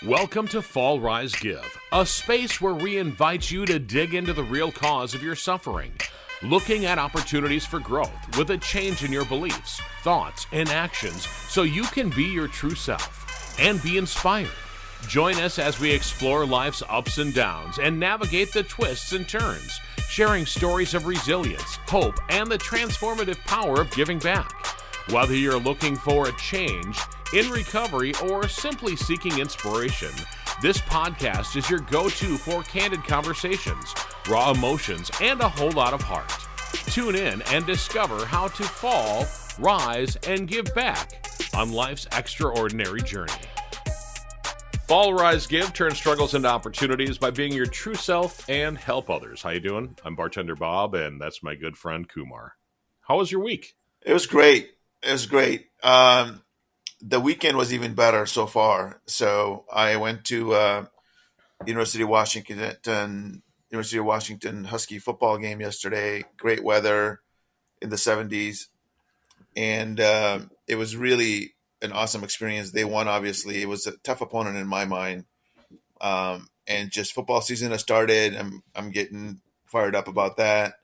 Welcome to Fall Rise Give, a space where we invite you to dig into the real cause of your suffering, looking at opportunities for growth with a change in your beliefs, thoughts, and actions so you can be your true self and be inspired. Join us as we explore life's ups and downs and navigate the twists and turns, sharing stories of resilience, hope, and the transformative power of giving back. Whether you're looking for a change, in recovery, or simply seeking inspiration, this podcast is your go-to for candid conversations, raw emotions, and a whole lot of heart. Tune in and discover how to fall, rise, and give back on life's extraordinary journey. Fall, Rise, Give turns struggles into opportunities by being your true self and help others. How you doing? I'm bartender Bob, and that's my good friend Kumar. How was your week? It was great. The weekend was even better so far. So I went to University of Washington Husky football game yesterday. Great weather in the 70s. And it was really an awesome experience. They won, obviously. It was a tough opponent in my mind. And just football season has started. I'm getting fired up about that.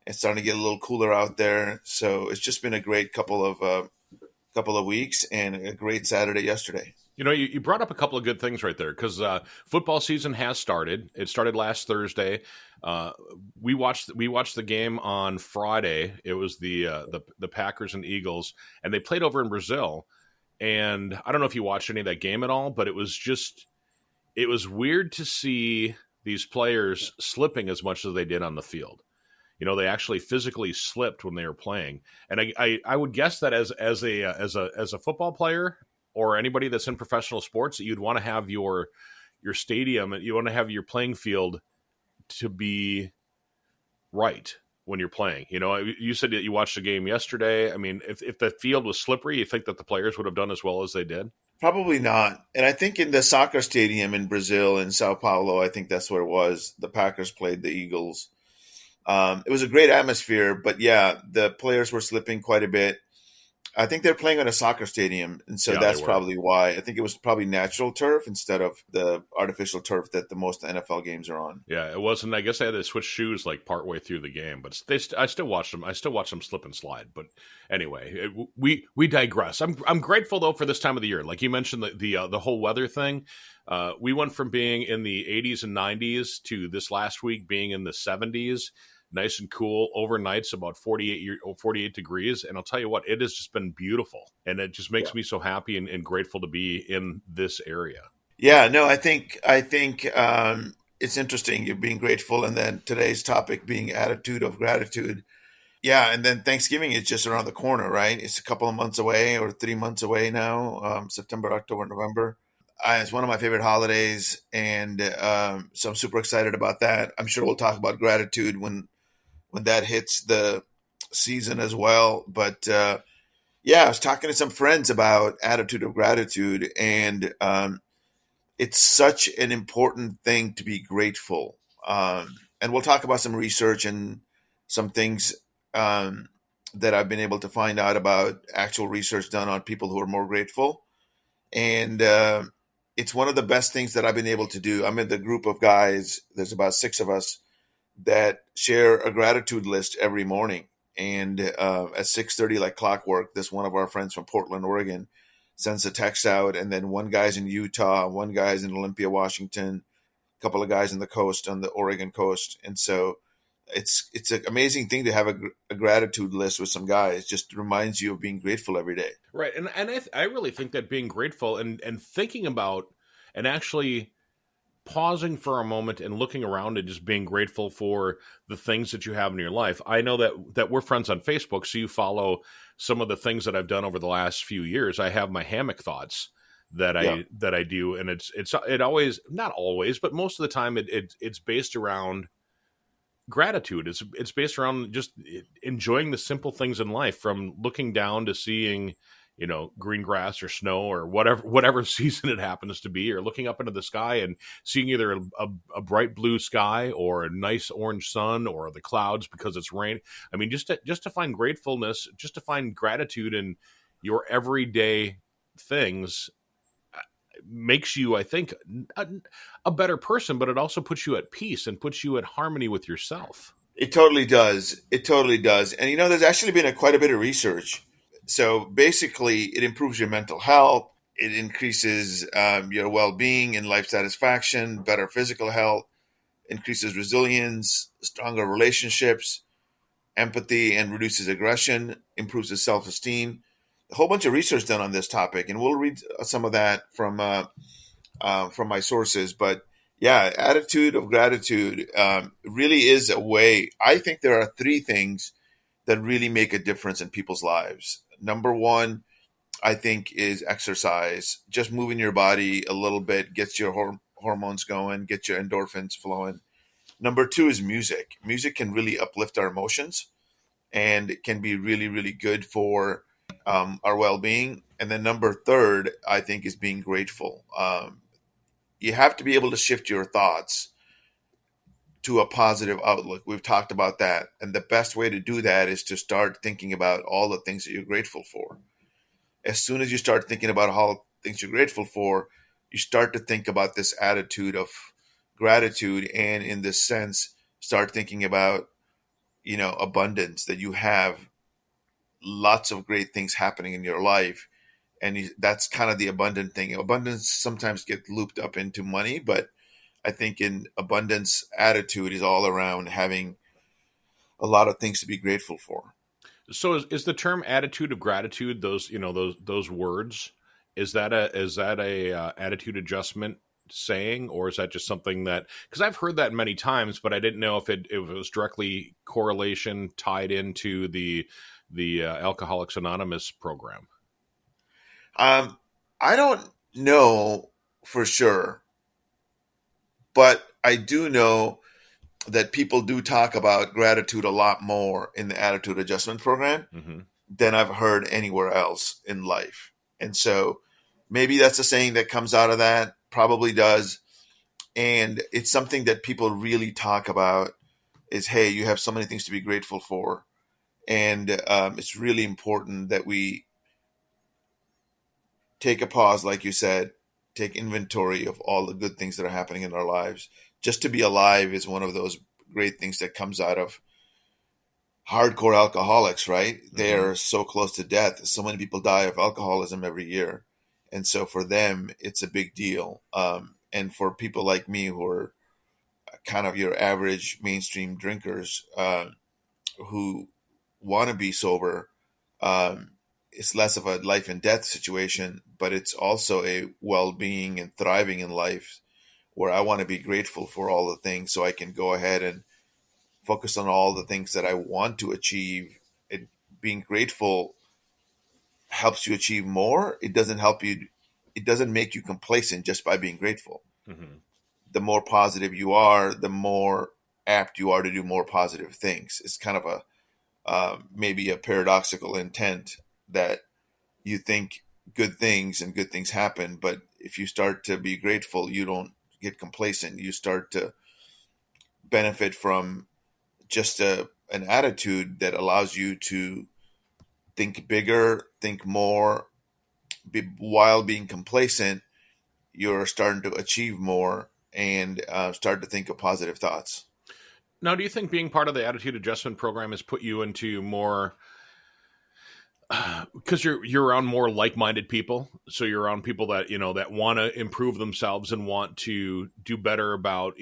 It's starting to get a little cooler out there. So it's just been a great couple of weeks and a great Saturday yesterday. You know, you brought up a couple of good things right there because football season has started. It started last Thursday. We watched the game on Friday. It was the Packers and Eagles, and they played over in Brazil. And I don't know if you watched any of that game at all, but it was weird to see these players slipping as much as they did on the field. You know, they actually physically slipped when they were playing, and I would guess that as a football player or anybody that's in professional sports, that you'd want to have your stadium, you want to have your playing field to be right when you're playing. You know, you said that you watched the game yesterday. I mean, if the field was slippery, you think that the players would have done as well as they did? Probably not. And I think in the soccer stadium in Brazil, in Sao Paulo, I think that's where it was. The Packers played the Eagles. It was a great atmosphere, but yeah, the players were slipping quite a bit. I think they're playing on a soccer stadium, and so that's probably why. I think it was probably natural turf instead of the artificial turf that the most NFL games are on. Yeah, it wasn't. I guess they had to switch shoes like partway through the game, but I still watched them. I still watched them slip and slide. But anyway, we digress. I'm grateful though for this time of the year. Like you mentioned, the whole weather thing. We went from being in the 80s and 90s to this last week being in the 70s. Nice and cool. Overnight's about 48 degrees. And I'll tell you what, it has just been beautiful. And it just makes me so happy and grateful to be in this area. Yeah, no, I think it's interesting. You're being grateful. And then today's topic being attitude of gratitude. Yeah. And then Thanksgiving is just around the corner, right? It's a couple of months away or 3 months away now, September, October, November. It's one of my favorite holidays. And so I'm super excited about that. I'm sure we'll talk about gratitude when that hits the season as well. But yeah, I was talking to some friends about attitude of gratitude, and it's such an important thing to be grateful. And we'll talk about some research and some things that I've been able to find out about actual research done on people who are more grateful. And it's one of the best things that I've been able to do. I'm in the group of guys, there's about 6 of us, that share a gratitude list every morning. And at 6:30, like clockwork, this one of our friends from Portland, Oregon, sends a text out. And then one guy's in Utah, one guy's in Olympia, Washington, a couple of guys on the Oregon coast. And so it's an amazing thing to have a gratitude list with some guys. Just reminds you of being grateful every day. Right. And I really think that being grateful and thinking about and actually pausing for a moment and looking around and just being grateful for the things that you have in your life. I know that we're friends on Facebook, so you follow some of the things that I've done over the last few years. I have my hammock thoughts that I do, and it always, not always, but most of the time it's based around gratitude. It's based around just enjoying the simple things in life, from looking down to seeing, you know, green grass or snow or whatever season it happens to be, or looking up into the sky and seeing either a bright blue sky or a nice orange sun or the clouds because it's rain. I mean, just to find gratefulness, just to find gratitude in your everyday things makes you, I think, a better person, but it also puts you at peace and puts you at harmony with yourself. It totally does. It totally does. And there's actually been quite a bit of research. So basically, it improves your mental health. It increases your well-being and life satisfaction, better physical health, increases resilience, stronger relationships, empathy, and reduces aggression, improves the self-esteem. A whole bunch of research done on this topic, and we'll read some of that from my sources. But yeah, attitude of gratitude really is a way. I think there are three things that really make a difference in people's lives. Number one, I think, is exercise. Just moving your body a little bit gets your hormones going, gets your endorphins flowing. Number two is music. Music can really uplift our emotions, and it can be really, really good for our well-being. And then number third, I think, is being grateful. You have to be able to shift your thoughts to a positive outlook. We've talked about that. And the best way to do that is to start thinking about all the things that you're grateful for. As soon as you start thinking about all the things you're grateful for, you start to think about this attitude of gratitude. And in this sense, start thinking about, abundance, that you have lots of great things happening in your life. And that's kind of the abundant thing. Abundance sometimes gets looped up into money, but I think in abundance, attitude is all around having a lot of things to be grateful for. So is the term attitude of gratitude, those words, is that a attitude adjustment saying, or is that just something that, because I've heard that many times, but I didn't know if it was directly correlation tied into the Alcoholics Anonymous program. I don't know for sure, but I do know that people do talk about gratitude a lot more in the attitude adjustment program Mm-hmm. than I've heard anywhere else in life. And so maybe that's a saying that comes out of that, probably does. And it's something that people really talk about is, hey, you have so many things to be grateful for. And it's really important that we take a pause, like you said, take inventory of all the good things that are happening in our lives. Just to be alive is one of those great things that comes out of hardcore alcoholics, right? Mm-hmm. They're so close to death. So many people die of alcoholism every year. And so for them, it's a big deal. And for people like me who are kind of your average mainstream drinkers who want to be sober, it's less of a life and death situation, but it's also a well-being and thriving in life where I want to be grateful for all the things so I can go ahead and focus on all the things that I want to achieve. And being grateful helps you achieve more. It doesn't make you complacent just by being grateful. Mm-hmm. The more positive you are, the more apt you are to do more positive things. It's kind of maybe a paradoxical intent that you think good things and good things happen. But if you start to be grateful, you don't get complacent. You start to benefit from just an attitude that allows you to think bigger, think more. While being complacent, you're starting to achieve more and start to think of positive thoughts. Now, do you think being part of the attitude adjustment program has put you into more, because you're around more like-minded people, so you're around people that that want to improve themselves and want to do better about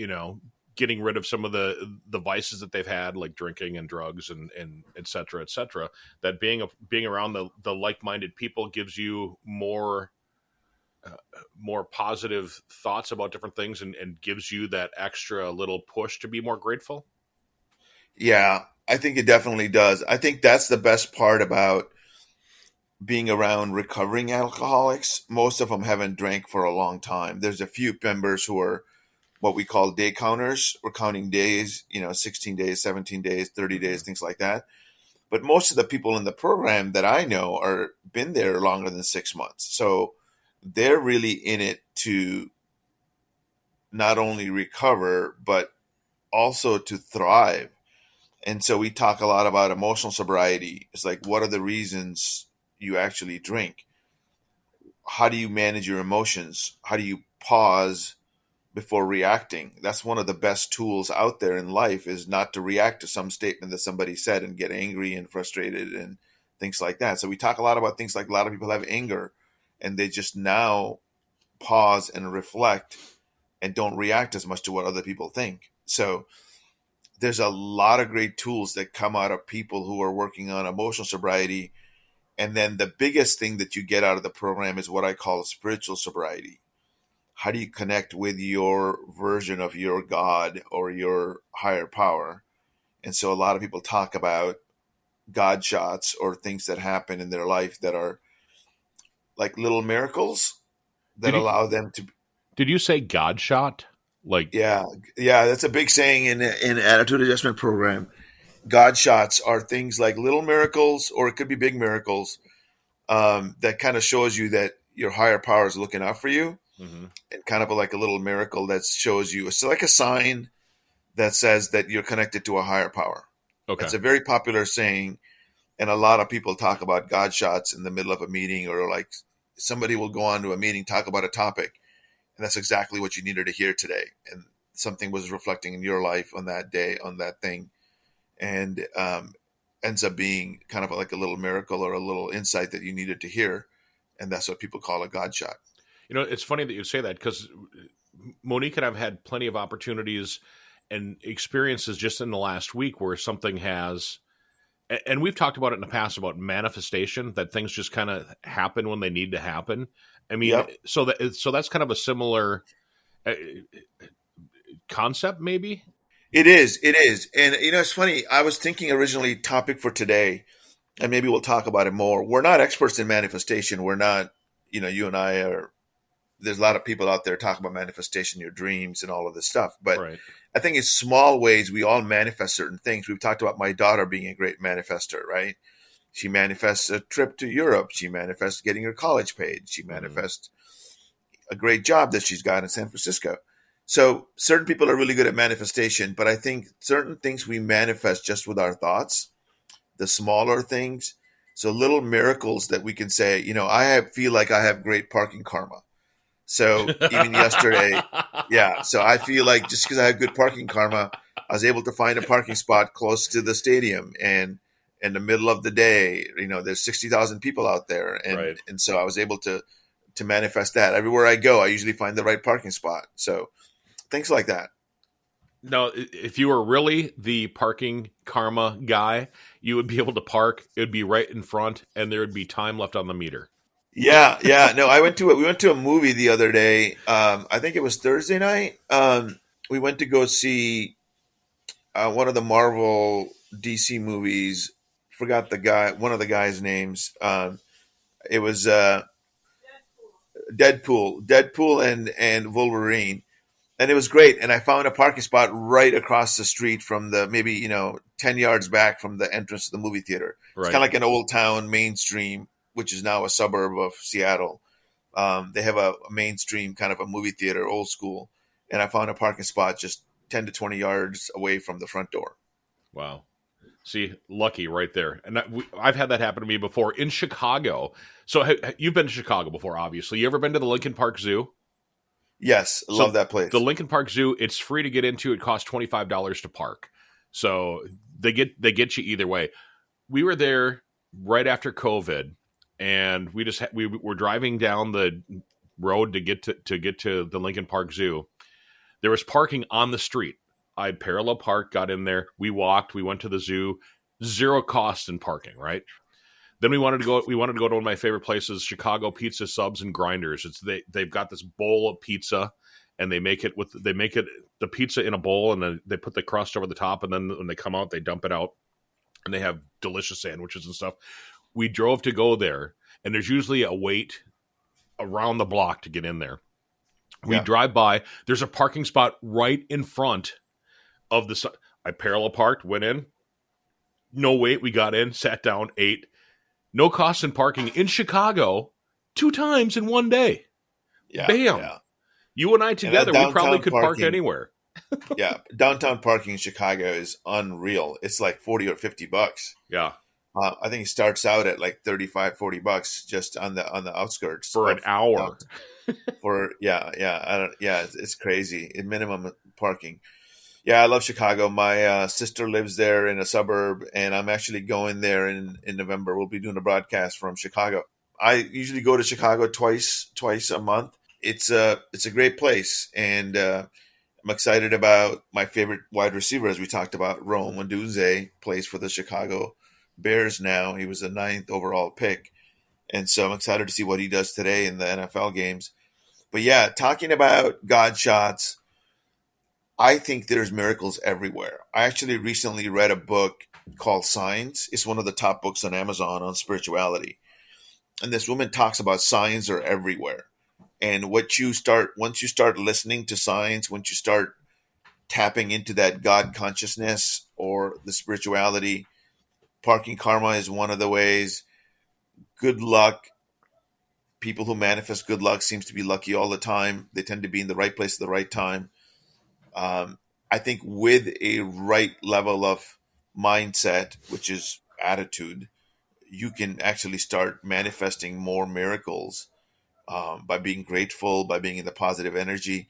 getting rid of some of the vices that they've had, like drinking and drugs and et cetera, et cetera, that being around the like-minded people gives you more positive thoughts about different things and gives you that extra little push to be more grateful? Yeah, I think it definitely does. I think that's the best part about being around recovering alcoholics. Most of them haven't drank for a long time. There's a few members who are what we call day counters. We're counting days, 16 days, 17 days, 30 days, things like that. But most of the people in the program that I know are been there longer than 6 months. So they're really in it to not only recover, but also to thrive. And so we talk a lot about emotional sobriety. It's like, what are the reasons you actually drink? how do you manage your emotions? How do you pause before reacting? That's one of the best tools out there in life, is not to react to some statement that somebody said and get angry and frustrated and things like that. So we talk a lot about things like a lot of people have anger and they just now pause and reflect and don't react as much to what other people think. So there's a lot of great tools that come out of people who are working on emotional sobriety. And then the biggest thing that you get out of the program is what I call spiritual sobriety. How do you connect with your version of your God or your higher power? And so a lot of people talk about God shots or things that happen in their life that are like little miracles that Did you allow them to. did you say God shot? Like, Yeah, yeah, that's a big saying in attitude adjustment program. God shots are things like little miracles, or it could be big miracles, that kind of shows you that your higher power is looking out for you, mhm. and kind of like a little miracle that shows you. It's like a sign that says that you're connected to a higher power. Okay. It's a very popular saying, and a lot of people talk about God shots in the middle of a meeting, or like somebody will go on to a meeting, talk about a topic, and that's exactly what you needed to hear today. And something was reflecting in your life on that day, on that thing, and ends up being kind of like a little miracle or a little insight that you needed to hear. And that's what people call a God shot. It's funny that you say that, because Monique and I've had plenty of opportunities and experiences just in the last week where something has, and we've talked about it in the past about manifestation, that things just kind of happen when they need to happen. I mean, Yep. so that's kind of a similar uh, concept, maybe. It is. It is. And, it's funny. I was thinking originally topic for today, and maybe we'll talk about it more. We're not experts in manifestation. We're not, you and I are, there's a lot of people out there talking about manifestation, your dreams and all of this stuff. But Right. I think in small ways, we all manifest certain things. We've talked about my daughter being a great manifester, right? She manifests a trip to Europe. She manifests getting her college paid. She Mhm. manifests a great job that she's got in San Francisco. So certain people are really good at manifestation, but I think certain things we manifest just with our thoughts, the smaller things. So little miracles that we can say, feel like I have great parking karma. So even yesterday, yeah. So I feel like just because I have good parking karma, I was able to find a parking spot close to the stadium, and in the middle of the day, there's 60,000 people out there, and Right. and so I was able to manifest that. Everywhere I go, I usually find the right parking spot. So things like that. Now, if you were really the parking karma guy, you would be able to park. It would be right in front, and there would be time left on the meter. Yeah, yeah. No, we went to a movie the other day. I think it was Thursday night. We went to go see one of the Marvel DC movies. Forgot one of the guys' names. It was Deadpool and Wolverine, and it was great. And I found a parking spot right across the street from the maybe 10 yards back from the entrance to the movie theater. It's kind Right. of like an old town mainstream, which is now a suburb of Seattle. They have a mainstream kind of a movie theater, old school, and I found a parking spot just 10 to 20 yards away from the front door. Wow. See, lucky right there. And I've had that happen to me before in Chicago. So you've been to Chicago before, obviously. You ever been to the Lincoln Park Zoo? Yes, I love So that the place. Lincoln Park Zoo, it's free to get into. It costs $25 to park. So they get you either way. We were there right after COVID, and we were driving down the road to get to the Lincoln Park Zoo. There was parking on the street. I parallel parked, got in there. We walked. We went to the zoo. Zero cost in parking. Right. Then we wanted to go. We wanted to go to one of my favorite places, Chicago Pizza Subs and Grinders. They've got this bowl of pizza, and they make it the pizza in a bowl, and then they put the crust over the top, and then when they come out, they dump it out, and they have delicious sandwiches and stuff. We drove to go there, and there's usually a wait around the block to get in there. We Yeah, drive by. There's a parking spot right in front of the. I parallel parked, went in. No wait. We got in, sat down, ate. No cost in parking in Chicago 2 times in one day. yeah, Bam. yeah. You and I And that together, we probably downtown could park parking, anywhere. yeah, downtown parking in Chicago is unreal. It's like 40 or $50. Yeah. I think it starts out at like 35, $40 just on the outskirts for an of hour. downtown. For yeah, I don't, yeah, it's crazy. In minimum parking. Yeah, I love Chicago. My sister lives there in a suburb, and I'm actually going there in November. We'll be doing a broadcast from Chicago. I usually go to Chicago twice a month. It's a great place, and I'm excited about my favorite wide receiver, as we talked about. Rome Odunze plays for the Chicago Bears now. He was a ninth overall pick, and so I'm excited to see what he does today in the NFL games. But yeah, talking about God shots, I think there's miracles everywhere. I actually recently read a book called Signs. It's one of the top books on Amazon on spirituality. And this woman talks about signs are everywhere. And once you start listening to signs, once you start tapping into that God consciousness or the spirituality, parking karma is one of the ways. Good luck. People who manifest good luck seems to be lucky all the time. They tend to be in the right place at the right time. Um, I think with a right level of mindset, which is attitude, you can actually start manifesting more miracles by being grateful, by being in the positive energy.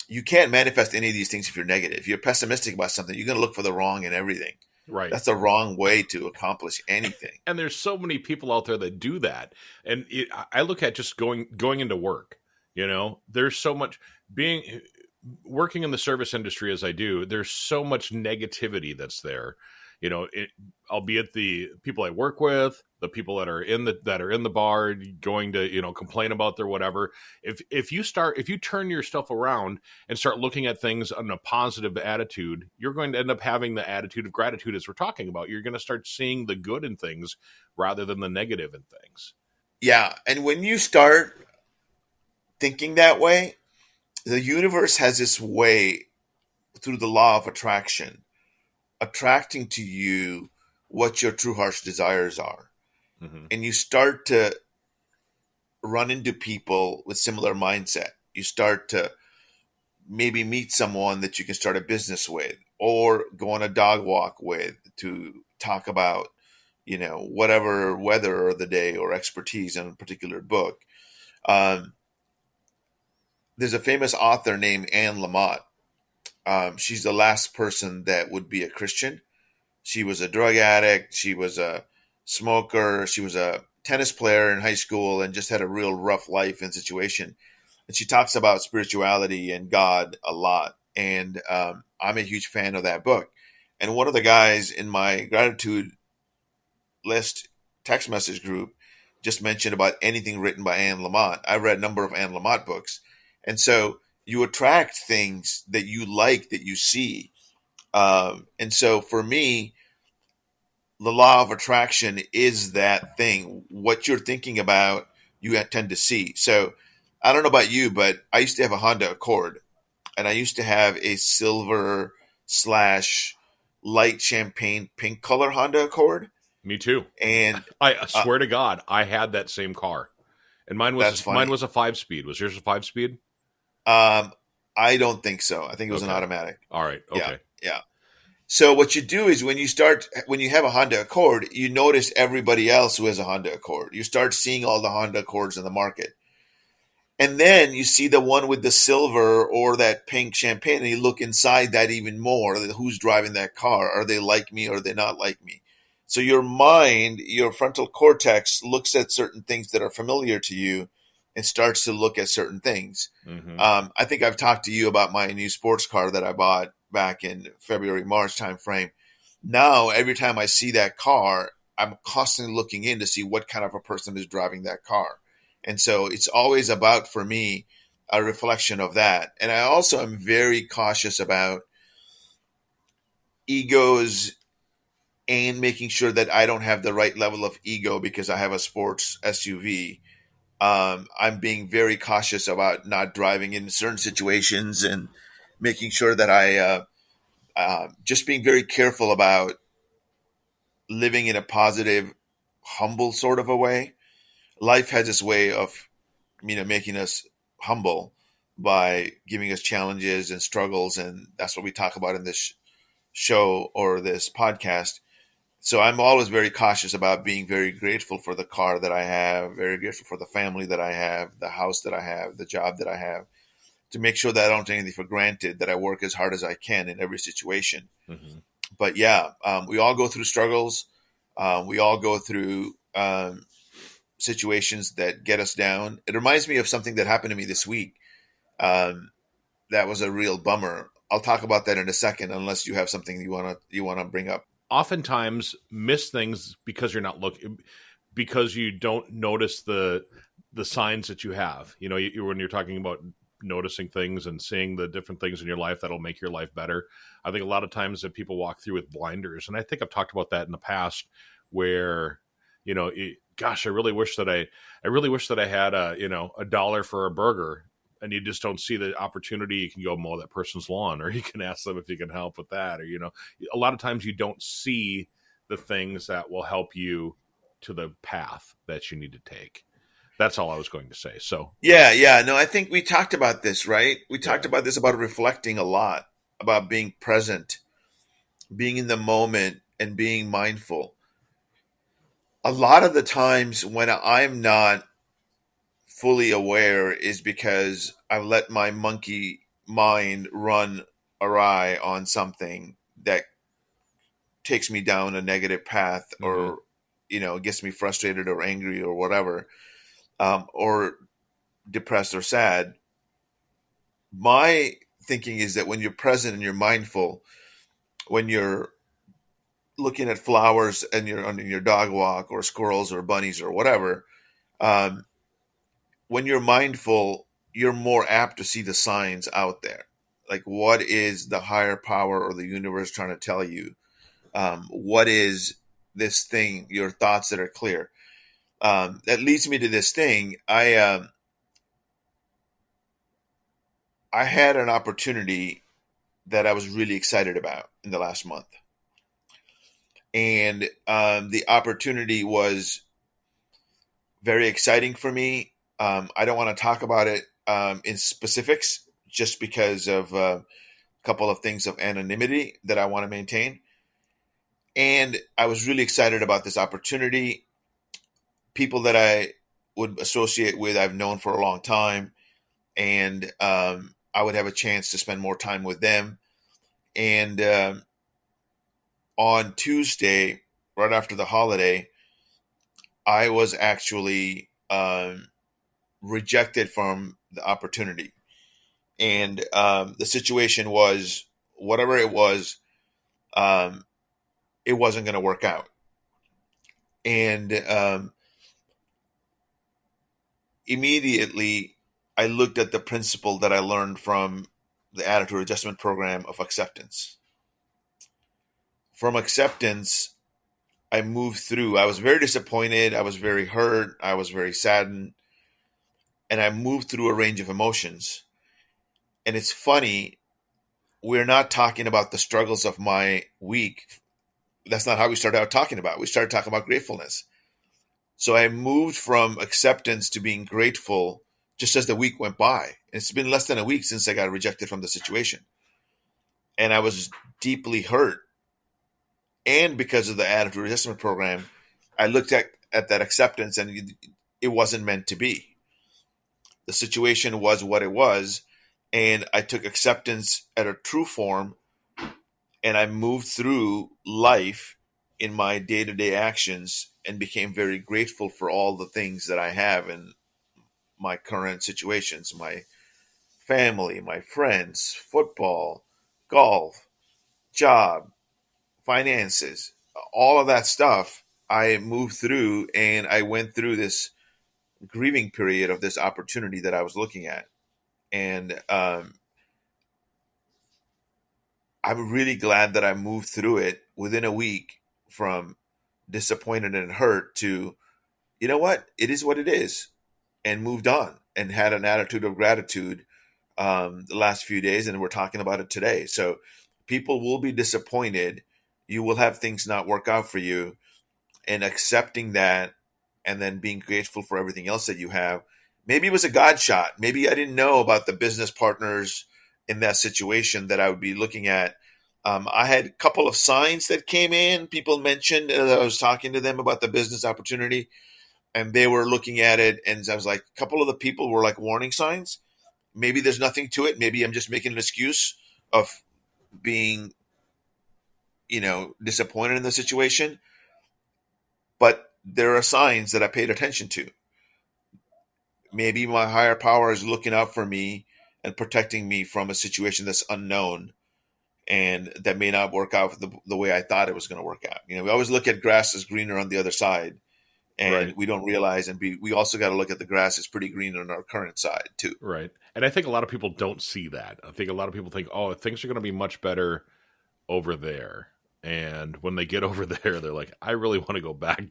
You can't manifest any of these things if you're negative. If you're pessimistic about something, you're going to look for the wrong in everything. Right. That's the wrong way to accomplish anything. And there's so many people out there that do that. And I look at just going into work. There's so much being working in the service industry as I do. There's so much negativity that's there. Albeit the people I work with, the people that are in the bar, going to complain about their whatever. If you turn your stuff around and start looking at things in a positive attitude, you're going to end up having the attitude of gratitude, as we're talking about. You're going to start seeing the good in things rather than the negative in things. Yeah. And when you start thinking that way, the universe has this way through the law of attraction, attracting to you what your true heart's desires are. Mm-hmm. And you start to run into people with similar mindset. You start to maybe meet someone that you can start a business with or go on a dog walk with to talk about, whatever weather of the day or expertise in a particular book. Um, there's a famous author named Anne Lamott. She's the last person that would be a Christian. She was a drug addict. She was a smoker. She was a tennis player in high school and just had a real rough life and situation. And she talks about spirituality and God a lot. And I'm a huge fan of that book. And one of the guys in my gratitude list text message group just mentioned about anything written by Anne Lamott. I read a number of Anne Lamott books. And so you attract things that you like, that you see. And so for me, the law of attraction is that thing. What you're thinking about, you tend to see. So I don't know about you, but I used to have a Honda Accord, and I used to have a silver slash light champagne pink color Honda Accord. Me too. And I swear to God, I had that same car, and mine that's was funny. a 5-speed. Was yours a 5-speed? I don't think so. I think it was an Okay. automatic. All right. Yeah, Okay. yeah. So what you do is when you have a Honda Accord, you notice everybody else who has a Honda Accord. You start seeing all the Honda Accords in the market. And then you see the one with the silver or that pink champagne, and you look inside that even more. Who's driving that car? Are they like me or are they not like me? So your mind, your frontal cortex looks at certain things that are familiar to you and starts to look at certain things. Mm-hmm. I think I've talked to you about my new sports car that I bought back in February, March timeframe. Now, every time I see that car, I'm constantly looking in to see what kind of a person is driving that car. And so it's always about, for me, a reflection of that. And I also am very cautious about egos and making sure that I don't have the right level of ego because I have a sports SUV. I'm being very cautious about not driving in certain situations and making sure that I just being very careful about living in a positive, humble sort of a way. Life has this way of, making us humble by giving us challenges and struggles. And that's what we talk about in this show or this podcast. So I'm always very cautious about being very grateful for the car that I have, very grateful for the family that I have, the house that I have, the job that I have, to make sure that I don't take anything for granted, that I work as hard as I can in every situation. Hmm. But yeah, we all go through struggles. We all go through situations that get us down. It reminds me of something that happened to me this week. Um, that was a real bummer. I'll talk about that in a second, unless you have something you wanna bring up. Oftentimes miss things because you're not looking, because you don't notice the signs that you have. You know, when you're talking about noticing things and seeing the different things in your life that'll make your life better. I think a lot of times that people walk through with blinders, and I think I've talked about that in the past, where gosh, I really wish that I had $1 for a burger, and you just don't see the opportunity. You can go mow that person's lawn, or you can ask them if you can help with that, or a lot of times you don't see the things that will help you to the path that you need to take. That's all I was going to say. So, Yeah, yeah. No, I think we talked about this, right? We talked yeah. about this, about reflecting a lot, about being present, being in the moment, and being mindful. A lot of the times when I'm not fully aware is because I've let my monkey mind run awry on something that takes me down a negative path, Hmm. or gets me frustrated or angry or whatever, or depressed or sad. My thinking is that when you're present and you're mindful, when you're looking at flowers and you're on your dog walk, or squirrels or bunnies or whatever, um, when you're mindful, you're more apt to see the signs out there. Like, what is the higher power or the universe trying to tell you? What is this thing, your thoughts that are clear? That leads me to this thing. I had an opportunity that I was really excited about in the last month. And the opportunity was very exciting for me. I don't want to talk about it in specifics, just because of a couple of things of anonymity that I want to maintain. And I was really excited about this opportunity. People that I would associate with, I've known for a long time, and I would have a chance to spend more time with them. And on Tuesday, right after the holiday, I was actually rejected from the opportunity. And the situation was, whatever um, it wasn't going to work out. And immediately, I looked at the principle that I learned from the attitude adjustment program of acceptance. From acceptance, I moved through. I was very disappointed. I was very hurt. I was very saddened. And I moved through a range of emotions. And it's funny, we're not talking about the struggles of my week. That's not how we started out talking about it. We started talking about gratefulness. So I moved from acceptance to being grateful just as the week went by. It's been less than a week since I got rejected from the situation. And I was deeply hurt. And because of the attitude adjustment program, I looked at that acceptance, and it wasn't meant to be. The situation was what it was. And I took acceptance at a true form, and I moved through life in my day to day actions, and became very grateful for all the things that I have in my current situations, my family, my friends, football, golf, job, finances, all of that stuff. I moved through, and I went through this grieving period of this opportunity that I was looking at. And I'm really glad that I moved through it within a week, from disappointed and hurt to, you know what, it is what it is, and moved on, and had an attitude of gratitude the last few days. And we're talking about it today. So people will be disappointed. You will have things not work out for you, and accepting that, and then being grateful for everything else that you have. Maybe it was a God shot. Maybe I didn't know about the business partners in that situation that I would be looking at I had a couple of signs that came in. People mentioned I was talking to them about the business opportunity, and they were looking at it, and I was like, a couple of the people were like warning signs. Maybe there's nothing to it. Maybe I'm just making an excuse of being, disappointed in the situation. But there are signs that I paid attention to. Maybe my higher power is looking out for me and protecting me from a situation that's unknown and that may not work out the way I thought it was going to work out. We always look at grass as greener on the other side, and Right. we don't realize, and we also got to look at the grass as pretty green on our current side too. Right. And I think a lot of people don't see that. I think a lot of people think, oh, things are going to be much better over there. And when they get over there, they're like, I really want to go back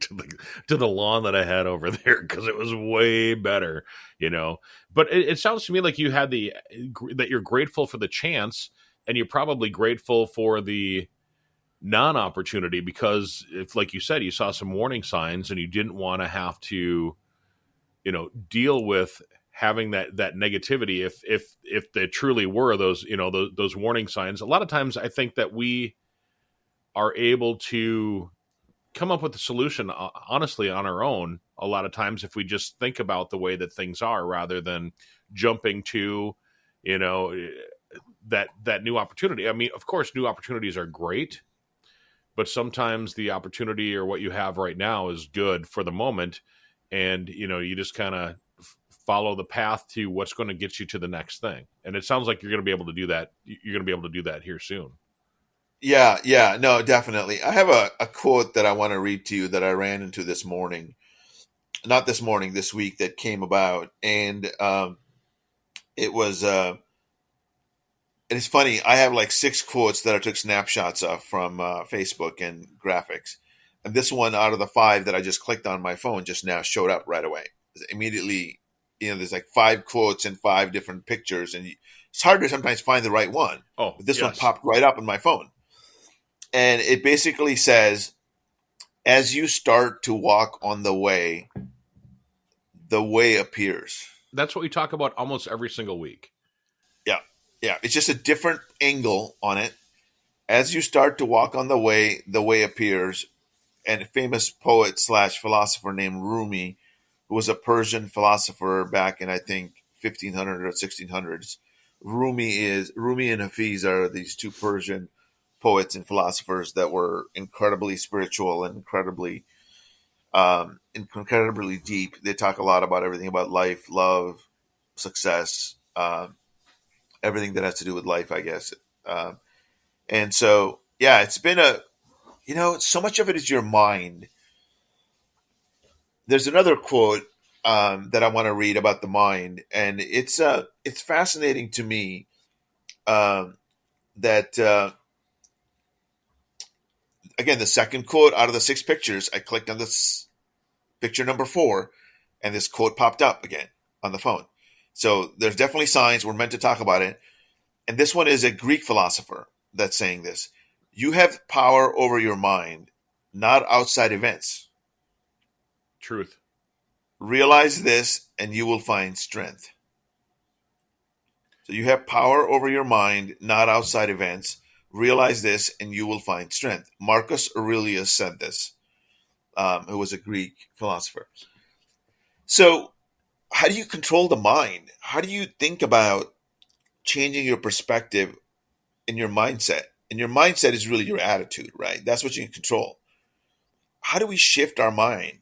to the lawn that I had over there because it was way better, you know. But it sounds to me like you had that you're grateful for the chance, and you're probably grateful for the non-opportunity because, if, like you said, you saw some warning signs and you didn't want to have to, deal with having that negativity if there truly were those, those warning signs. A lot of times I think that we are able to come up with a solution honestly on our own a lot of times if we just think about the way that things are rather than jumping to, you know that new opportunity. I mean, of course new opportunities are great, but sometimes the opportunity or what you have right now is good for the moment, and you just kind of follow the path to what's going to get you to the next thing. And it sounds like you're going to be able to do that. You're going to be able to do that here soon. Yeah, yeah, no, definitely. I have a quote that I want to read to you that I ran into this morning, not this morning, this week that came about, and it was. And it's funny. I have like 6 quotes that I took snapshots of from Facebook and graphics, and this one out of the 5 that I just clicked on my phone just now showed up right away. Immediately, there's like 5 quotes and 5 different pictures, and it's hard to sometimes find the right one. Oh, But this one yes. popped right up on my phone, and it basically says, "As you start to walk on the way appears." That's what we talk about almost every single week. Yeah, yeah. It's just a different angle on it. As you start to walk on the way appears. And a famous poet slash philosopher named Rumi, who was a Persian philosopher back in, I think, 1500 or 1600s. Rumi and Hafiz are these 2 Persian poets and philosophers that were incredibly spiritual and incredibly deep. They talk a lot about everything about life, love, success, everything that has to do with life, I guess. And so, yeah, it's been so much of it is your mind. There's another quote that I want to read about the mind, and it's fascinating to me that again, the second quote out of the 6 pictures, I clicked on this picture number 4, and this quote popped up again on the phone. So there's definitely signs. We're meant to talk about it. And this one is a Greek philosopher that's saying this. You have power over your mind, not outside events. Truth. Realize this and you will find strength. So you have power over your mind, not outside events. Realize this and you will find strength. Marcus Aurelius said this, who was a Greek philosopher. So how do you control the mind? How do you think about changing your perspective in your mindset? And your mindset is really your attitude, right? That's what you can control. How do we shift our mind?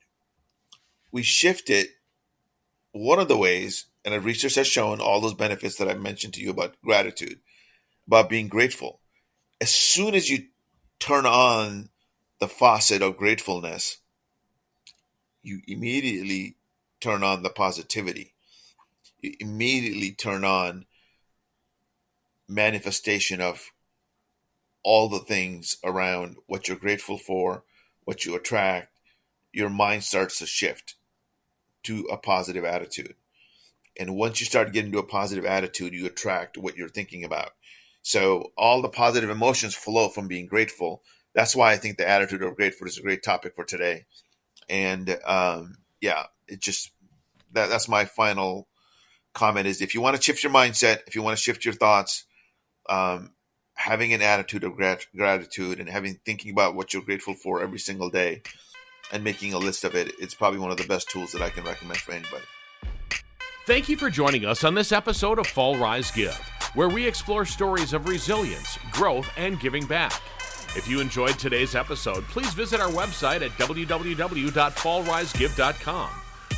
We shift it. One of the ways, and research has shown all those benefits that I mentioned to you about gratitude, about being grateful. As soon as you turn on the faucet of gratefulness, you immediately turn on the positivity. You immediately turn on manifestation of all the things around what you're grateful for, what you attract. Your mind starts to shift to a positive attitude. And once you start getting to a positive attitude, you attract what you're thinking about. So all the positive emotions flow from being grateful. That's why I think the attitude of grateful is a great topic for today. And yeah, it just that's my final comment is if you want to shift your mindset, if you want to shift your thoughts, having an attitude of gratitude and thinking about what you're grateful for every single day and making a list of it, it's probably one of the best tools that I can recommend for anybody. Thank you for joining us on this episode of Fall, Rise, Give, where we explore stories of resilience, growth, and giving back. If you enjoyed today's episode, please visit our website at www.fallrisegive.com.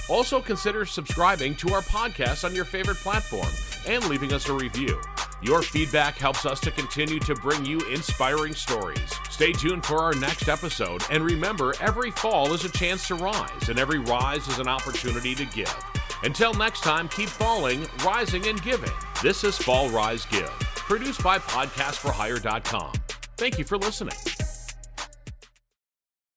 Also consider subscribing to our podcast on your favorite platform and leaving us a review. Your feedback helps us to continue to bring you inspiring stories. Stay tuned for our next episode, and remember, every fall is a chance to rise, and every rise is an opportunity to give. Until next time, keep falling, rising, and giving. This is Fall, Rise, Give, produced by podcastforhire.com. Thank you for listening.